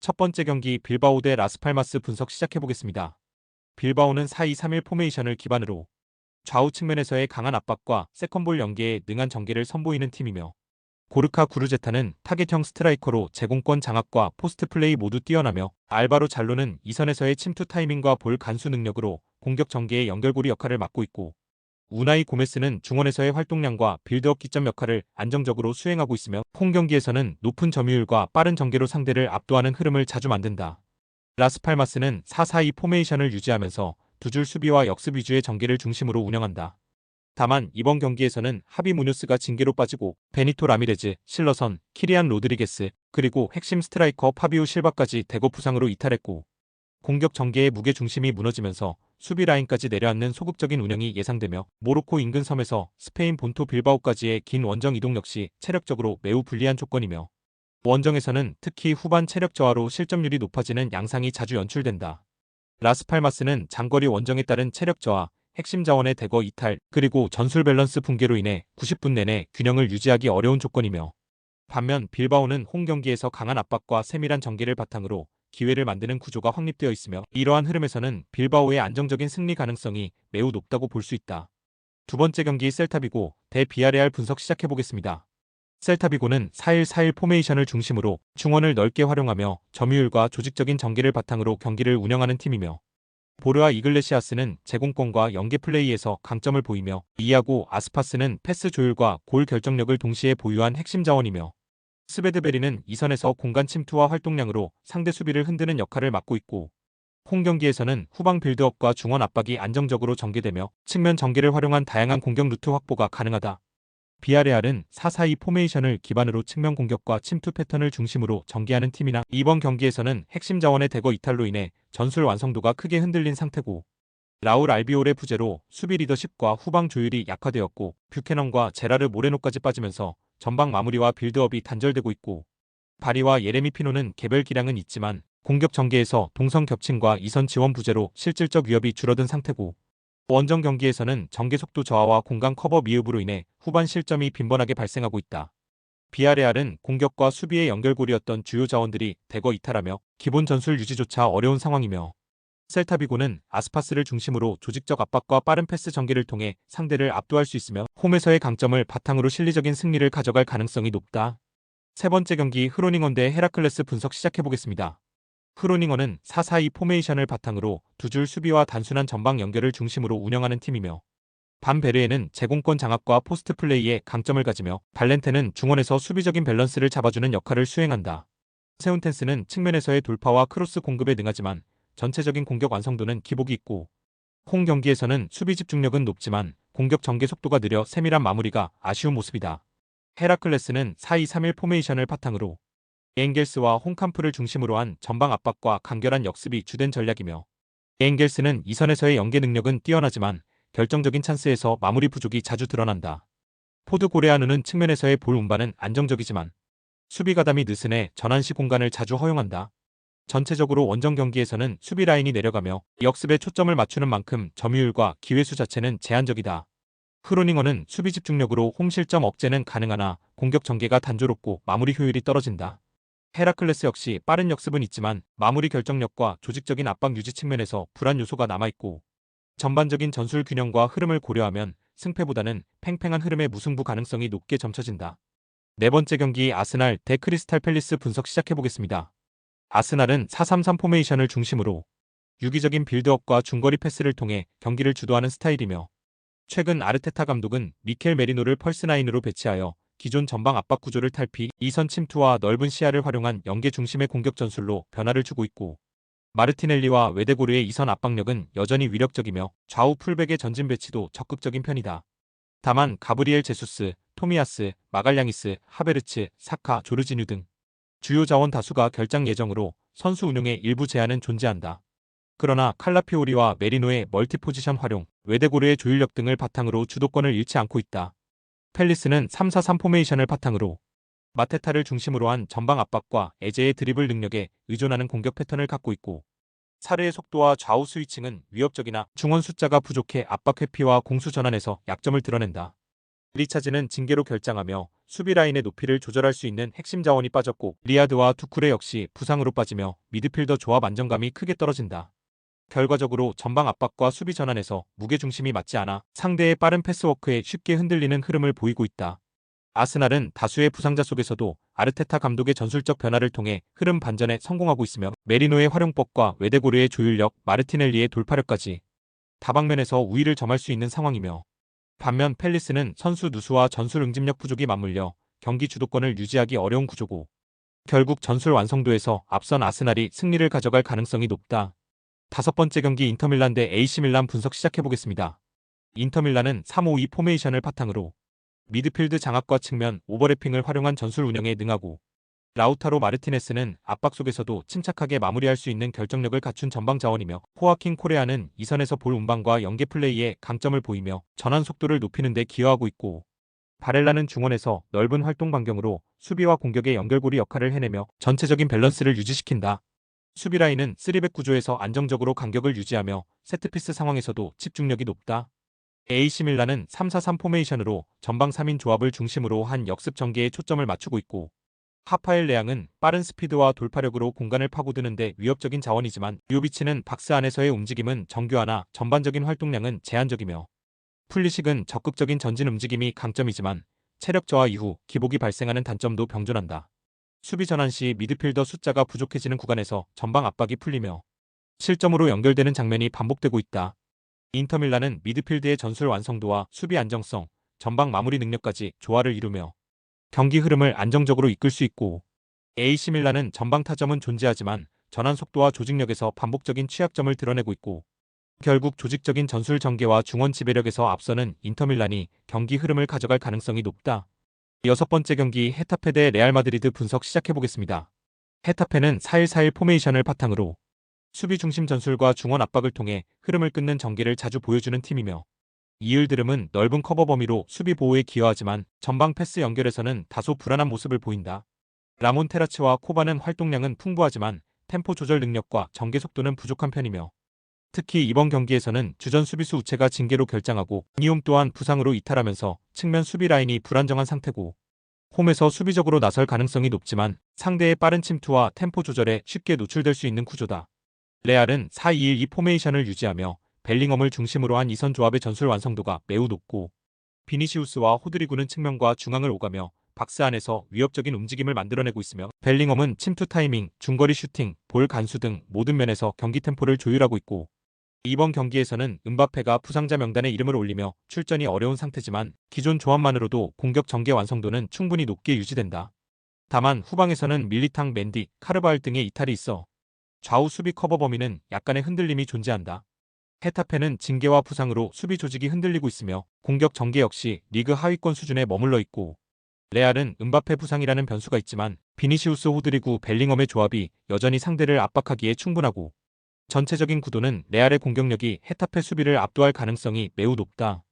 첫 번째 경기 빌바오 대 라스팔마스 분석 시작해보겠습니다. 빌바오는 4-2-3-1 포메이션을 기반으로 좌우 측면에서의 강한 압박과 세컨볼 연계에 능한 전개를 선보이는 팀이며 고르카 구르제타는 타겟형 스트라이커로 제공권 장악과 포스트 플레이 모두 뛰어나며 알바로 잘로는 이선에서의 침투 타이밍과 볼 간수 능력으로 공격 전개의 연결고리 역할을 맡고 있고 우나이 고메스는 중원에서의 활동량과 빌드업 기점 역할을 안정적으로 수행하고 있으며 홈 경기에서는 높은 점유율과 빠른 전개로 상대를 압도하는 흐름을 자주 만든다. 라스팔마스는 4-4-2 포메이션을 유지하면서 두 줄 수비와 역습 위주의 전개를 중심으로 운영한다. 다만 이번 경기에서는 하비 무뉴스가 징계로 빠지고 베니토 라미레즈, 실러선, 키리안 로드리게스, 그리고 핵심 스트라이커 파비우 실바까지 대거 부상으로 이탈했고 공격 전개의 무게중심이 무너지면서 수비 라인까지 내려앉는 소극적인 운영이 예상되며 모로코 인근 섬에서 스페인 본토 빌바오까지의 긴 원정 이동 역시 체력적으로 매우 불리한 조건이며 원정에서는 특히 후반 체력 저하로 실점률이 높아지는 양상이 자주 연출된다. 라스팔마스는 장거리 원정에 따른 체력 저하, 핵심 자원의 대거 이탈, 그리고 전술 밸런스 붕괴로 인해 90분 내내 균형을 유지하기 어려운 조건이며 반면 빌바오는 홈 경기에서 강한 압박과 세밀한 전개를 바탕으로 기회를 만드는 구조가 확립되어 있으며 이러한 흐름에서는 빌바오의 안정적인 승리 가능성이 매우 높다고 볼 수 있다. 두 번째 경기 셀타비고 대 비아레알 분석 시작해보겠습니다. 셀타비고는 4-1-4-1 포메이션을 중심으로 중원을 넓게 활용하며 점유율과 조직적인 전개를 바탕으로 경기를 운영하는 팀이며 보르아 이글레시아스는 제공권과 연계 플레이에서 강점을 보이며 이아고 아스파스는 패스 조율과 골 결정력을 동시에 보유한 핵심 자원이며 스베드베리는 이선에서 공간 침투와 활동량으로 상대 수비를 흔드는 역할을 맡고 있고 홈 경기에서는 후방 빌드업과 중원 압박이 안정적으로 전개되며 측면 전개를 활용한 다양한 공격 루트 확보가 가능하다. 비아레알은 4-4-2 포메이션을 기반으로 측면 공격과 침투 패턴을 중심으로 전개하는 팀이나 이번 경기에서는 핵심 자원의 대거 이탈로 인해 전술 완성도가 크게 흔들린 상태고 라울 알비올의 부재로 수비 리더십과 후방 조율이 약화되었고 뷰캐넌과 제라르 모레노까지 빠지면서 전방 마무리와 빌드업이 단절되고 있고 바리와 예레미 피노는 개별 기량은 있지만 공격 전개에서 동선 겹침과 이선 지원 부재로 실질적 위협이 줄어든 상태고 원정 경기에서는 전개 속도 저하와 공간 커버 미흡으로 인해 후반 실점이 빈번하게 발생하고 있다. 비아레알은 공격과 수비의 연결고리였던 주요 자원들이 대거 이탈하며 기본 전술 유지조차 어려운 상황이며 셀타비고는 아스파스를 중심으로 조직적 압박과 빠른 패스 전개를 통해 상대를 압도할 수 있으며 홈에서의 강점을 바탕으로 실리적인 승리를 가져갈 가능성이 높다. 세 번째 경기 흐로닝원 대 헤라클레스 분석 시작해보겠습니다. 흐로닝원은 4-4-2 포메이션을 바탕으로 두 줄 수비와 단순한 전방 연결을 중심으로 운영하는 팀이며 반 베르에는 제공권 장악과 포스트 플레이에 강점을 가지며 발렌테는 중원에서 수비적인 밸런스를 잡아주는 역할을 수행한다. 세운텐스는 측면에서의 돌파와 크로스 공급에 능하지만 전체적인 공격 완성도는 기복이 있고 홈 경기에서는 수비 집중력은 높지만 공격 전개 속도가 느려 세밀한 마무리가 아쉬운 모습이다. 헤라클레스는 4-2-3-1 포메이션을 바탕으로 엥겔스와 홍캄프를 중심으로 한 전방 압박과 간결한 역습이 주된 전략이며 엥겔스는 이선에서의 연계 능력은 뛰어나지만 결정적인 찬스에서 마무리 부족이 자주 드러난다. 포드 고레아누는 측면에서의 볼 운반은 안정적이지만 수비 가담이 느슨해 전환시 공간을 자주 허용한다. 전체적으로 원정 경기에서는 수비 라인이 내려가며 역습에 초점을 맞추는 만큼 점유율과 기회수 자체는 제한적이다. 흐로닝어는 수비 집중력으로 홈 실점 억제는 가능하나 공격 전개가 단조롭고 마무리 효율이 떨어진다. 헤라클레스 역시 빠른 역습은 있지만 마무리 결정력과 조직적인 압박 유지 측면에서 불안 요소가 남아있고 전반적인 전술 균형과 흐름을 고려하면 승패보다는 팽팽한 흐름의 무승부 가능성이 높게 점쳐진다. 네 번째 경기 아스날 대 크리스탈 팰리스 분석 시작해보겠습니다. 아스날은 4-3-3 포메이션을 중심으로 유기적인 빌드업과 중거리 패스를 통해 경기를 주도하는 스타일이며 최근 아르테타 감독은 미켈 메리노를 펄스나인으로 배치하여 기존 전방 압박 구조를 탈피, 이선 침투와 넓은 시야를 활용한 연계 중심의 공격 전술로 변화를 주고 있고 마르티넬리와 웨데고르의 이선 압박력은 여전히 위력적이며 좌우 풀백의 전진 배치도 적극적인 편이다. 다만 가브리엘 제수스, 토미야스, 마갈량이스, 하베르츠, 사카, 조르지뉴 등 주요 자원 다수가 결장 예정으로 선수 운용에 일부 제한은 존재한다. 그러나 칼라피오리와 메리노의 멀티 포지션 활용, 웨데고르의 조율력 등을 바탕으로 주도권을 잃지 않고 있다. 팰리스는 3-4-3 포메이션을 바탕으로 마테타를 중심으로 한 전방 압박과 에제의 드리블 능력에 의존하는 공격 패턴을 갖고 있고 사르의 속도와 좌우 스위칭은 위협적이나 중원 숫자가 부족해 압박 회피와 공수 전환에서 약점을 드러낸다. 리차즈는 징계로 결장하며 수비 라인의 높이를 조절할 수 있는 핵심 자원이 빠졌고 리아드와 투쿠레 역시 부상으로 빠지며 미드필더 조합 안정감이 크게 떨어진다. 결과적으로 전방 압박과 수비 전환에서 무게중심이 맞지 않아 상대의 빠른 패스워크에 쉽게 흔들리는 흐름을 보이고 있다. 아스날은 다수의 부상자 속에서도 아르테타 감독의 전술적 변화를 통해 흐름 반전에 성공하고 있으며 메리노의 활용법과 웨데고르의 조율력, 마르티넬리의 돌파력까지 다방면에서 우위를 점할 수 있는 상황이며 반면 팰리스는 선수 누수와 전술 응집력 부족이 맞물려 경기 주도권을 유지하기 어려운 구조고 결국 전술 완성도에서 앞선 아스날이 승리를 가져갈 가능성이 높다. 다섯 번째 경기 인터밀란 대 AC밀란 분석 시작해보겠습니다. 인터밀란은 3-5-2 포메이션을 바탕으로 미드필드 장악과 측면 오버래핑을 활용한 전술 운영에 능하고 라우타로 마르티네스는 압박 속에서도 침착하게 마무리할 수 있는 결정력을 갖춘 전방 자원이며 호아킨 코레아는 이선에서 볼 운반과 연계 플레이에 강점을 보이며 전환 속도를 높이는 데 기여하고 있고 바렐라는 중원에서 넓은 활동 반경으로 수비와 공격의 연결고리 역할을 해내며 전체적인 밸런스를 유지시킨다. 수비 라인은 3백 구조에서 안정적으로 간격을 유지하며 세트피스 상황에서도 집중력이 높다. AC밀란은 3-4-3 포메이션으로 전방 3인 조합을 중심으로 한 역습 전개에 초점을 맞추고 있고 하파엘 레앙은 빠른 스피드와 돌파력으로 공간을 파고드는데 위협적인 자원이지만 요비치는 박스 안에서의 움직임은 정교하나 전반적인 활동량은 제한적이며 풀리식은 적극적인 전진 움직임이 강점이지만 체력 저하 이후 기복이 발생하는 단점도 병존한다. 수비 전환 시 미드필더 숫자가 부족해지는 구간에서 전방 압박이 풀리며 실점으로 연결되는 장면이 반복되고 있다. 인터밀란은 미드필드의 전술 완성도와 수비 안정성, 전방 마무리 능력까지 조화를 이루며 경기 흐름을 안정적으로 이끌 수 있고 AC밀란은 전방 타점은 존재하지만 전환 속도와 조직력에서 반복적인 취약점을 드러내고 있고 결국 조직적인 전술 전개와 중원 지배력에서 앞서는 인터밀란이 경기 흐름을 가져갈 가능성이 높다. 여섯 번째 경기 헤타페 대 레알 마드리드 분석 시작해보겠습니다. 헤타페는 4-1-4-1 포메이션을 바탕으로 수비 중심 전술과 중원 압박을 통해 흐름을 끊는 전개를 자주 보여주는 팀이며 이을드름은 넓은 커버 범위로 수비 보호에 기여하지만 전방 패스 연결에서는 다소 불안한 모습을 보인다. 라몬 테라츠와 코바는 활동량은 풍부하지만 템포 조절 능력과 전개 속도는 부족한 편이며 특히 이번 경기에서는 주전 수비수 우체가 징계로 결장하고 니움 또한 부상으로 이탈하면서 측면 수비 라인이 불안정한 상태고 홈에서 수비적으로 나설 가능성이 높지만 상대의 빠른 침투와 템포 조절에 쉽게 노출될 수 있는 구조다. 레알은 4-2-1-2 포메이션을 유지하며 벨링엄을 중심으로 한 이선 조합의 전술 완성도가 매우 높고 비니시우스와 호드리구는 측면과 중앙을 오가며 박스 안에서 위협적인 움직임을 만들어내고 있으며 벨링엄은 침투 타이밍, 중거리 슈팅, 볼 간수 등 모든 면에서 경기 템포를 조율하고 있고 이번 경기에서는 음바페가 부상자 명단에 이름을 올리며 출전이 어려운 상태지만 기존 조합만으로도 공격 전개 완성도는 충분히 높게 유지된다. 다만 후방에서는 밀리탕, 맨디, 카르바알 등의 이탈이 있어 좌우 수비 커버 범위는 약간의 흔들림이 존재한다. 헤타페는 징계와 부상으로 수비 조직이 흔들리고 있으며 공격 전개 역시 리그 하위권 수준에 머물러 있고 레알은 음바페 부상이라는 변수가 있지만 비니시우스 호드리구 벨링엄의 조합이 여전히 상대를 압박하기에 충분하고 전체적인 구도는 레알의 공격력이 헤타페 수비를 압도할 가능성이 매우 높다.